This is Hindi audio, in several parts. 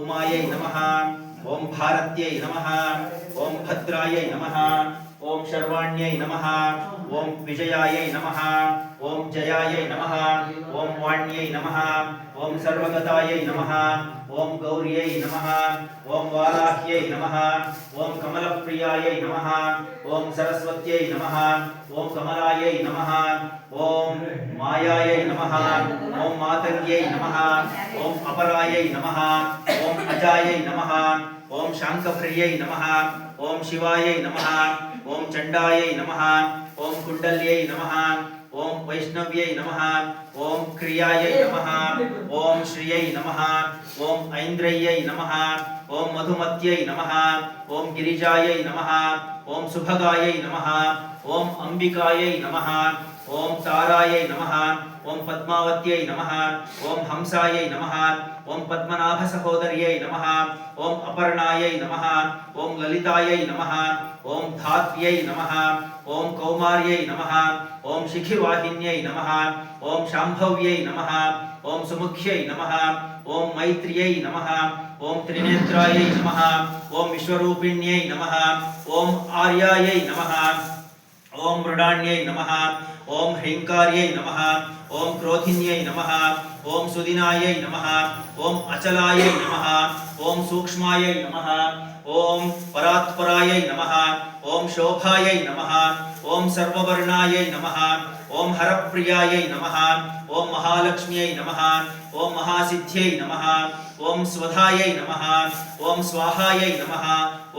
उमायै नमः ओम भारत्यै नमः ओम भद्रायै नमः ओम शर्वाण्यै नमः ओम विजयायै नमः ओम जयायै नमः ओम वाण्यै नमः ओम सर्वगतायै नमः ओम गौर्यै नमः ओम वाराह्यै नमः ओम कमलप्रियायै नमः ओम सरस्वत्यै नमः ओम कमलायै नमः ओम मायायै नमः ओम मातंग्यै नमः ओम अपरायै नमः ओम अजायै नमः ओम शांकप्रियै नमः ओम शिवायै नमः ओम चंडायै नमः ओम कुंडल्यै नमः ओम वैष्णव्यै नमः ओम क्रियायै नमः ओम श्रियै नमः ओम ऐन्द्रयै नमः ओम मधुमत्यै नमः ओम गिरिजायै नमः ओम सुभगायै नमः ओम अंबिकायै नमः ओम तारायै नमः ओम पद्मावत्यै नमः ओम हंसायै नमः ओम पद्मनाभ सहोदर्यै नमः ओम अपर्णायै नमः ओम ललितायै नमः ओम धात्र्यै नमः ओम कौमार्यै नमः ओम शिखिवाहिन्यै नमः ओम शाम्भव्यै नमः ओम सुमुख्यै नमः ओम मैत्र्यै नमः ओम त्रिनेत्रायै नमः ओम विश्वरूपिण्यै नमः ओम आर्यायै नमः ओम मृडाण्यै नमः ओम ह्रींकार्यै नमः ओम क्रोधिन्यै नमः ओम सुदिनायै नमः ओम अचलायै नमः ओम सूक्ष्मायै नमः ओम परात्परायै नमः ओम शोभायै नमः ओम सर्ववर्णायै नमः ओम हरप्रियायै नमः ओम महालक्ष्म्यै नमः ओम महासिद्ध्यै नमः ओम स्वधायै नमः ओम स्वाहायै नमः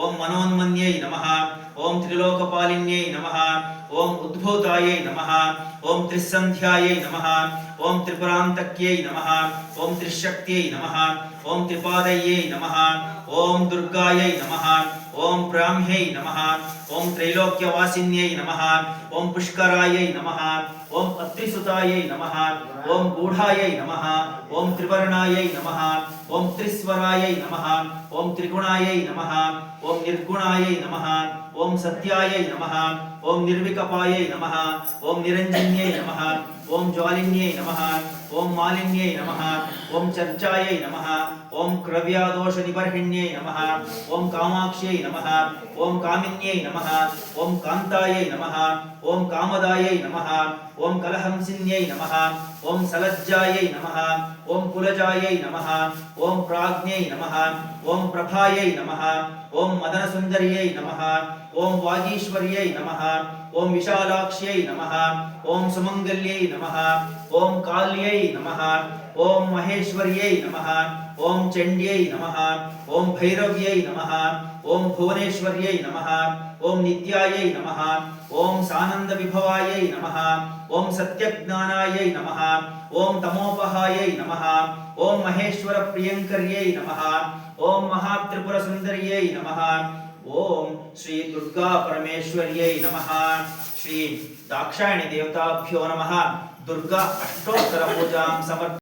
ओम मनोन्मन्यै नमः ओम त्रिलोकपालिन्यै नमः ओम उद्भूतायै नमः ओम त्रिसन्ध्यायै नमः ओम त्रिपुरान्तक्यै नमः ओम त्रिशक्त्यै नमः ओम त्रिपादयै नमः ओम दुर्गायै नमः ओम ब्राह्म्यै नमः ओम त्रैलोक्यवासिन्यै नमः ओम पुष्करायै नमः ओम अत्रिसुतायै नमः ओम गूढायै नमः ओम त्रिवर्णायै नमः ओम त्रिस्वरायै नमः ओम त्रिगुणायै नमः ओम निर्गुणायै नमः ओम सत्यायै नमः ओम निर्विकपायै नमः ओम निरञ्जन्यै नमः ओम ज्वालिन्यै नमः ओम मालिन्यै नमः ओम चर्चायै नमः ओम क्रव्यादोषनिबर्हिण्यै नमः ओम कामाक्ष्यै नमः ओम कामिन्यै नमः ओम कान्तायै नमः ओम कामदायै नमः ओम कलहंसिन्यै नमः ओम सलज्जायै नमः ओम कुलजायै नमः ओम प्राज्ञै नमः ओम प्रभायै नमः ओम मदनसुन्दर्यै नमः ओम वागीश्वर्यै नमः ओम विशालाक्ष्यै नमः ओम सुमंगल्यै नमः ओम काल्यै नमः ओम महेश्वर्यै नमः ओम चण्ड्यै नमः ओम भैरव्यै नमः ओम भुवनेश्वर्यै नमः ओम नित्यायै नमः ओम सानन्दविभवायै नमः ओम सत्यज्ञानायै नमः ओम तमोपहायै नमः ओम महेश्वरप्रियङ्कर्यै नमः ओम महात्रिपुरसुन्दर्यै नमः ओम श्री दुर्गा परमेश्वर्यै नमः श्री दाक्षायणी देवताभ्यो नमः दुर्गा अष्टोत्तर पूजां समर्पयामि।